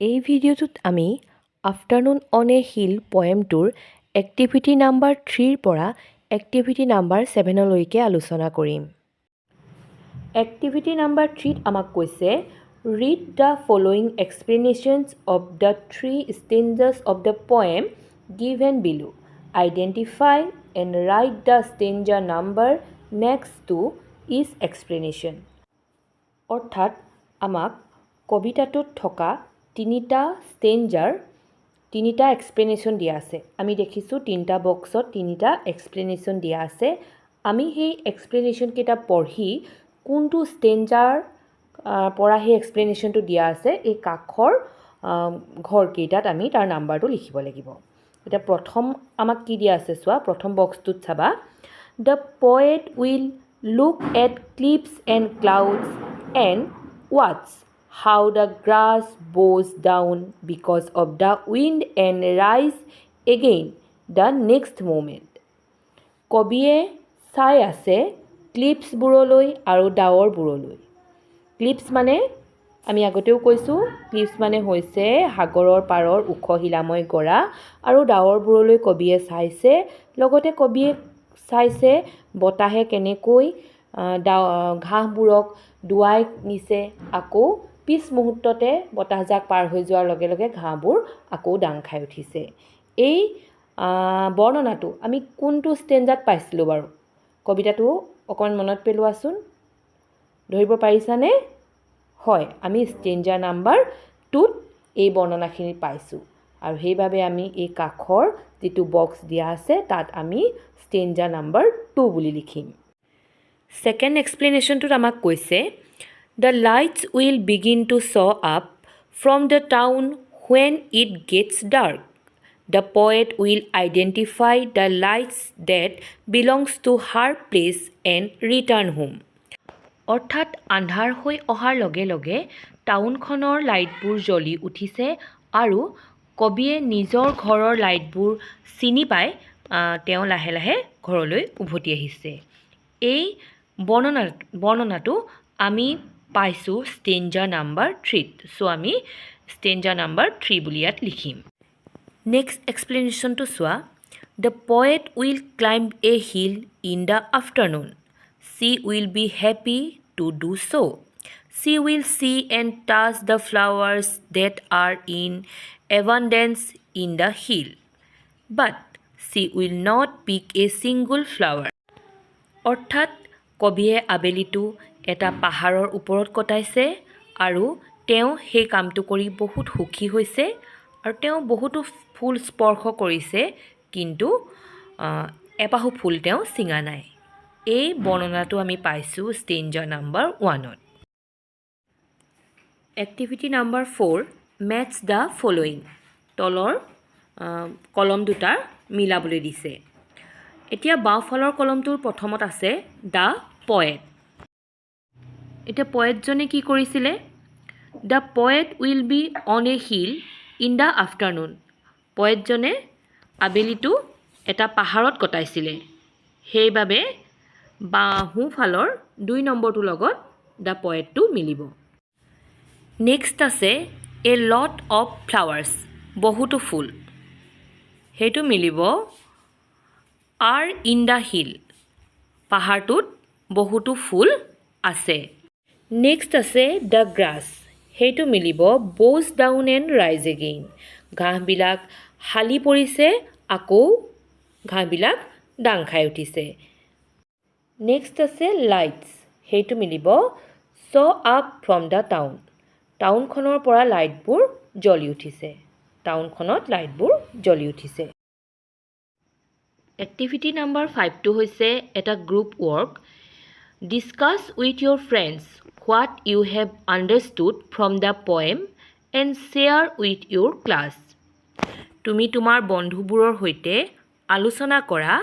এই ভিডিঅ'টোত আমি আফটাৰনুন অন এ হিল পয়েমটোৰ এক্টিভিটি নাম্বাৰ 3ৰ পৰা এক্টিভিটি নাম্বাৰ 7লৈকে আলোচনা কৰিম। এক্টিভিটি নাম্বাৰ 3ত আমাক কৈছে read the following explanations of the 3 stanzas of the poem given below. Identify and write the stanza number next to each explanation. অৰ্থাৎ আমাক কবিতাটোত থকা তিনিটা ষ্টেঞ্জাৰ তিনিটা এক্সপ্লেনেশ্যন দিয়া আছে। আমি দেখিছোঁ তিনিটা বক্সত তিনিটা এক্সপ্লেনেশ্যন দিয়া আছে। আমি সেই এক্সপ্লেনেশ্যনকেইটা পঢ়ি কোনটো ষ্টেঞ্জাৰ পৰা সেই এক্সপ্লেনেশ্যনটো দিয়া আছে এই কাষৰ ঘৰকেইটাত আমি তাৰ নাম্বাৰটো লিখিব লাগিব। এতিয়া প্ৰথম আমাক কি দিয়া আছে চোৱা, প্ৰথম বক্সটোত চাবা the poet will look at cliffs and clouds and ৱাটছ how the grass bows down because of the wind and rise again the next moment. কবিয়ে চাই আছে ক্লিপছবোৰলৈ আৰু ডাৱৰবোৰলৈ। ক্লিপছ মানে আমি আগতেও কৈছোঁ, ক্লিপছ মানে হৈছে সাগৰৰ পাৰৰ ওখ শিলাময় গৰা, আৰু ডাৱৰবোৰলৈ কবিয়ে চাইছে। লগতে কবিয়ে চাইছে বতাহে কেনেকৈ ঘাঁহবোৰক ডুৱাই নিছে, আকৌ পিছ মুহূৰ্ততে বতাহজাক পাৰ হৈ যোৱাৰ লগে লগে ঘাঁহবোৰ আকৌ ডাং খাই উঠিছে। এই বৰ্ণনাটো আমি কোনটো ষ্টেঞ্জাত পাইছিলোঁ বাৰু? কবিতাটো অকণমান মনত পেলোৱাচোন, ধৰিব পাৰিছানে? হয়, আমি ষ্টেঞ্জাৰ নাম্বাৰ 2ত এই বৰ্ণনাখিনি পাইছোঁ, আৰু সেইবাবে আমি এই কাষৰ যিটো বক্স দিয়া আছে তাত আমি ষ্টেঞ্জাৰ নাম্বাৰ 2 বুলি লিখিম। ছেকেণ্ড এক্সপ্লেনেশ্যনটোত আমাক কৈছে The lights will begin to show up from the town when it gets dark. The poet will identify the lights that belongs to her place and return home. অৰ্থাৎ আন্ধাৰ হৈ অহাৰ লগে লগে টাউনখনৰ লাইটবোৰ জ্বলি উঠিছে, আৰু কবিয়ে নিজৰ ঘৰৰ লাইটবোৰ চিনি পাই তেওঁ লাহে লাহে ঘৰলৈ উভতি আহিছে। এই বৰ্ণনাটো আমি পাইছোঁ ষ্টেঞ্জাৰ নাম্বাৰ 3ত। চ' আমি ষ্টেঞ্জাৰ নাম্বাৰ 3 বুলি ইয়াত লিখিম। নেক্সট এক্সপ্লেনেশ্যনটো চোৱা the poet will climb a hill in the afternoon. She will be happy to do so'. She will see and touch the flowers that are in abundance in the hill, but she will not pick a single flower. অৰ্থাৎ কবিয়ে আবেলিটো এটা পাহাৰৰ ওপৰত কটাইছে, আৰু তেওঁ সেই কামটো কৰি বহুত সুখী হৈছে, আৰু তেওঁ বহুতো ফুল স্পৰ্শ কৰিছে, কিন্তু এপাহু ফুল তেওঁ ছিঙা নাই। এই বৰ্ণনাটো আমি পাইছোঁ ষ্টেঞ্জাৰ নাম্বাৰ 1ত। Activity number 4 matches the following. তলৰ কলম দুটা মিলাবলৈ দিছে। এতিয়া বাওঁফালৰ কলমটোৰ প্ৰথমত আছে দ্য পয়েট। এতিয়া পয়েটজনে কি কৰিছিলে? The poet will be on a hill in the afternoon. পয়েটজনে আবেলিটো এটা পাহাৰত কটাইছিলে, সেইবাবে সোঁফালৰ 2 নম্বৰটোৰ লগত দ্য পয়েটটো মিলিব। নেক্সট আছে এ লট অফ ফ্লাৱাৰ্ছ, বহুতো ফুল, সেইটো মিলিব আৰ ইন দ্য হিল, পাহাৰটোত বহুতো ফুল আছে। নেক্সট আছে দ্য গ্ৰাছ, সেইটো মিলিব ব'জ ডাউন এণ্ড ৰাইজ এগেইন, ঘাঁহবিলাক হালি পৰিছে, আকৌ ঘাঁহবিলাক ডাং খাই উঠিছে। নেক্সট আছে লাইটছ, সেইটো মিলিব show' up from the town, টাউনখনৰ পৰা লাইটবোৰ জ্বলি উঠিছে, টাউনখনত লাইটবোৰ জ্বলি উঠিছে। এক্টিভিটি নাম্বাৰ 5টো হৈছে এটা group work. Discuss with your friends what you have understood from the poem and share with your class. তুমি তোমাৰ বন্ধুবোৰৰ সৈতে আলোচনা কৰা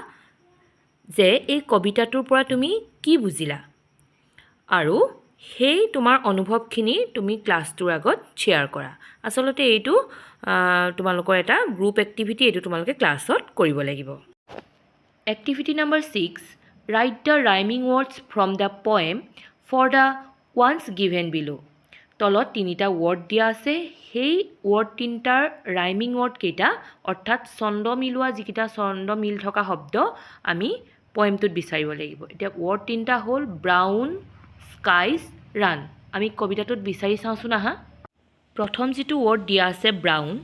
যে এই কবিতাটোৰ পৰা তুমি কি বুজিলা, আৰু সেই তোমাৰ অনুভৱখিনি তুমি ক্লাছটোৰ আগত শ্বেয়াৰ কৰা। আচলতে এইটো তোমালোকৰ এটা গ্ৰুপ এক্টিভিটি, এইটো তোমালোকে ক্লাছত কৰিব লাগিব। Activity number 6 write the rhyming words from the poem for the ones given below. তলত তিনিটা ৱৰ্ড দিয়া আছে সেই ৱৰ্ড তিনিটাৰ ৰাইমিং ৱৰ্ড কেইটা অৰ্থাৎ ছন্দ মিলোৱা যিকেইটা ছন্দ মিল থকা শব্দ আমি পয়েমটোত বিচাৰিব লাগিব এতিয়া ৱৰ্ড তিনিটা হ'ল ব্ৰাউন স্কাইজ ৰান আমি কবিতাটোত বিচাৰি চাওঁচোন আহা প্ৰথম যিটো ৱৰ্ড দিয়া আছে ব্ৰাউন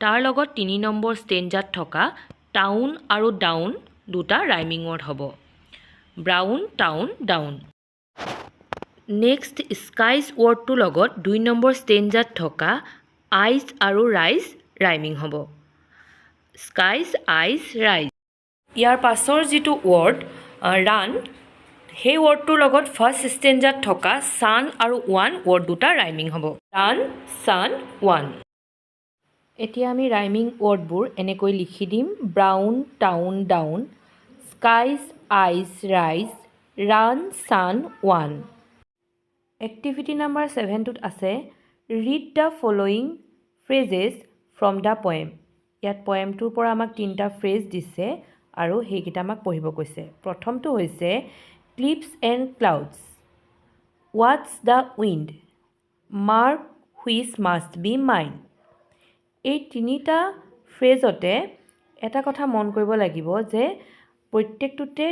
তাৰ লগত 3 নম্বৰ ষ্টেঞ্জাত থকা টাউন আৰু ডাউন দুটা ৰাইমিং ৱৰ্ড হ'ব brown town down next skies ৱৰ্ডটোৰ লগত 2 নম্বৰ ষ্টেঞ্জাত থকা আইজ আৰু ৰাইজ ৰাইমিং হ'ব স্কাইজ আইজ ৰাইজ ইয়াৰ পাছৰ যিটো ৱৰ্ড ৰান সেই ৱৰ্ডটোৰ লগত ফাৰ্ষ্ট ষ্টেঞ্জাত থকা ছান আৰু ওৱান ৱৰ্ড দুটা ৰাইমিং হ'ব ৰান ছান ওৱান এতিয়া আমি ৰাইমিং ৱৰ্ডবোৰ এনেকৈ লিখি দিম brown town down skies eyes rise run sun won activity number 7টোত আছে read the following phrases from the poem ইয়াত পয়েমটোৰ পৰা আমাক 3টা ফ্ৰেজ দিছে আৰু সেইকেইটা আমাক পঢ়িব কৈছে প্ৰথমটো হৈছে ক্লিপছ এণ্ড ক্লাউডছ ৱাটছ the wind mark which must be mine এই 3টা ফ্ৰেজতে এটা কথা মন কৰিব লাগিব যে প্ৰত্যেকটোতে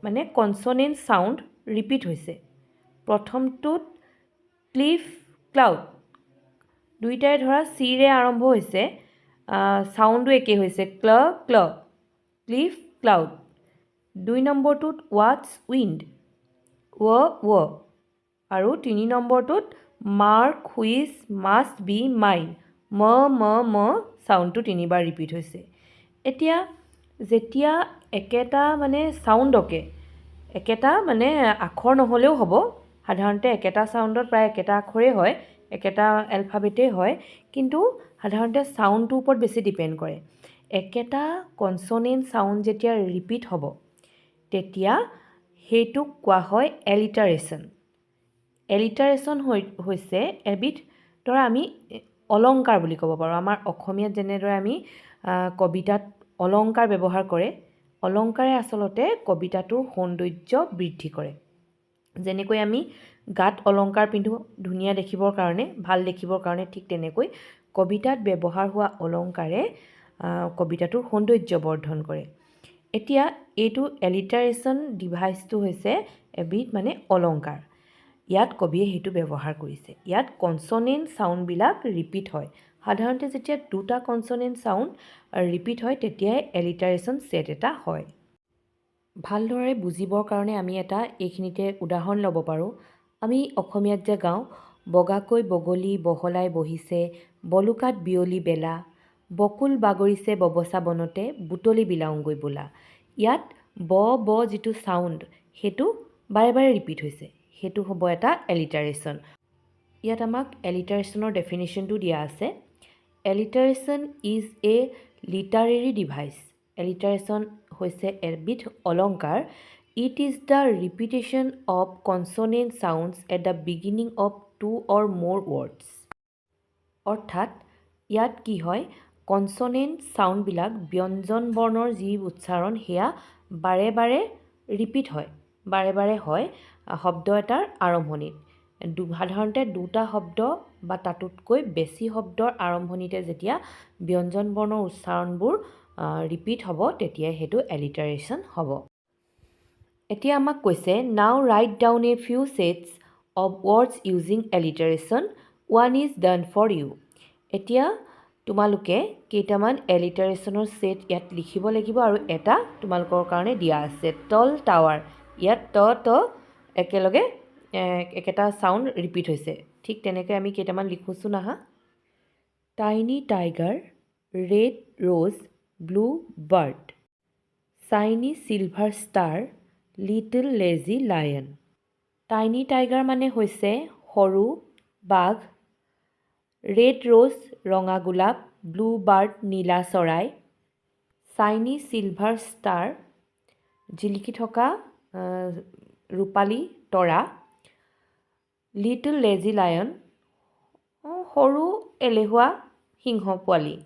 মানে কনছনেণ্ট ছাউণ্ড ৰিপিট হৈছে প্ৰথমটোত ক্লিফ ক্লাউড দুইটাই ধৰা চিৰে আৰম্ভ হৈছে ছাউণ্ডো একে হৈছে ক্ল ক্ল ক্লিফ ক্লাউড 2 নম্বৰটোত ৱাটছ উইণ্ড ৱ আৰু 3 নম্বৰটোত mark which must be mine ম ছাউণ্ডটো 3বাৰ ৰিপিট হৈছে এতিয়া যেতিয়া একেটা মানে ছাউণ্ডকে একেটা মানে আখৰ নহ'লেও হ'ব সাধাৰণতে একেটা ছাউণ্ডত প্ৰায় একেটা আখৰেই হয় একেটা এলফাবেটেই হয় কিন্তু সাধাৰণতে ছাউণ্ডটোৰ ওপৰত বেছি ডিপেণ্ড কৰে একেটা কনছনেণ্ট ছাউণ্ড যেতিয়া ৰিপিট হ'ব তেতিয়া সেইটোক কোৱা হয় এলিটাৰেশ্যন এলিটাৰেশ্যন হৈছে এবিধ ধৰা আমি অলংকাৰ বুলি ক'ব পাৰোঁ আমাৰ অসমীয়াত যেনেদৰে আমি কবিতাত অলংকাৰ ব্যৱহাৰ কৰে অলংকাৰে আচলতে কবিতাটোৰ সৌন্দৰ্য বৃদ্ধি কৰে যেনেকৈ আমি গাত অলংকাৰ পিন্ধো ধুনীয়া দেখিবৰ কাৰণে ভাল দেখিবৰ কাৰণে ঠিক তেনেকৈ কবিতাত ব্যৱহাৰ হোৱা অলংকাৰে কবিতাটোৰ সৌন্দৰ্য বৰ্ধন কৰে এতিয়া এইটো এলিটাৰেশ্যন ডিভাইচটো হৈছে এবিধ মানে অলংকাৰ ইয়াত কবিয়ে সেইটো ব্যৱহাৰ কৰিছে ইয়াত কনছনেণ্ট ছাউণ্ডবিলাক ৰিপিট হয় সাধাৰণতে যেতিয়া দুটা কনছনেণ্ট ছাউণ্ড ৰিপিট হয় তেতিয়াই এলিটাৰেশ্যন ছেট এটা হয় ভালদৰে বুজিবৰ কাৰণে আমি এটা এইখিনিতে উদাহৰণ ল'ব পাৰোঁ আমি অসমীয়াত যে গাওঁ বগাকৈ বগলী বহলাই বহিছে বলুকাত বিয়লি বেলা বকুল বাগৰিছে ববচা বনতে বুটলি বিলাওঁগৈ বোলা ইয়াত ব যিটো ছাউণ্ড সেইটো বাৰে বাৰে ৰিপিট হৈছে সেইটো হ'ব এটা এলিটাৰেশ্যন ইয়াত আমাক এলিটাৰেশ্যনৰ ডেফিনেশ্যনটো দিয়া আছে alliteration is a literary device alliteration হৈছে এবিধ অলংকাৰ it is the repetition of consonant sounds at the beginning of 2 or more words অৰ্থাৎ ইয়াত কি হয় কনছনেণ্ট ছাউণ্ডবিলাক ব্যঞ্জন বৰ্ণৰ যি উচ্চাৰণ সেয়া বাৰে বাৰে ৰিপিট হয় বাৰে বাৰে হয় শব্দ এটাৰ আৰম্ভণিত সাধাৰণতে দুটা শব্দ বা তাতোতকৈ বেছি শব্দৰ আৰম্ভণিতে যেতিয়া ব্যঞ্জন বৰ্ণৰ উচ্চাৰণবোৰ ৰিপিট হ'ব তেতিয়া সেইটো এলিটাৰেশ্যন হ'ব এতিয়া আমাক কৈছে now write down a few sets of words using alliteration one is done for you এতিয়া তোমালোকে কেইটামান এলিটাৰেশ্যনৰ ছেট ইয়াত লিখিব লাগিব আৰু এটা তোমালোকৰ কাৰণে দিয়া আছে টল টাৱাৰ ইয়াত ট একেলগে একেটা ছাউণ্ড ৰিপিট হৈছে ঠিক তেনেকৈ আমি কেইটামান লিখোঁচোন আহা tiny tiger red rose blue bird shiny silver star little lazy lion tiny tiger মানে হৈছে সৰু বাঘ ৰেড ৰ'জ ৰঙা গোলাপ ব্লু বাৰ্ড নীলা চৰাই চাইনি চিলভাৰ ষ্টাৰ জিলিকি থকা ৰূপালী তৰা লিটল লেজি লায়ন সৰু এলেহুৱা সিংহ পোৱালি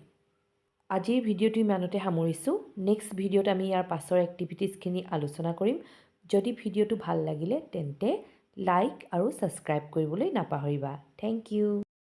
আজিৰ ভিডিঅ'টো ইমানতে সামৰিছোঁ নেক্সট ভিডিঅ'ত আমি ইয়াৰ পাছৰ এক্টিভিটিজখিনি আলোচনা কৰিম যদি ভিডিঅ'টো ভাল লাগিলে তেন্তে লাইক আৰু ছাবস্ক্ৰাইব কৰিবলৈ নাপাহৰিবা। Thank U.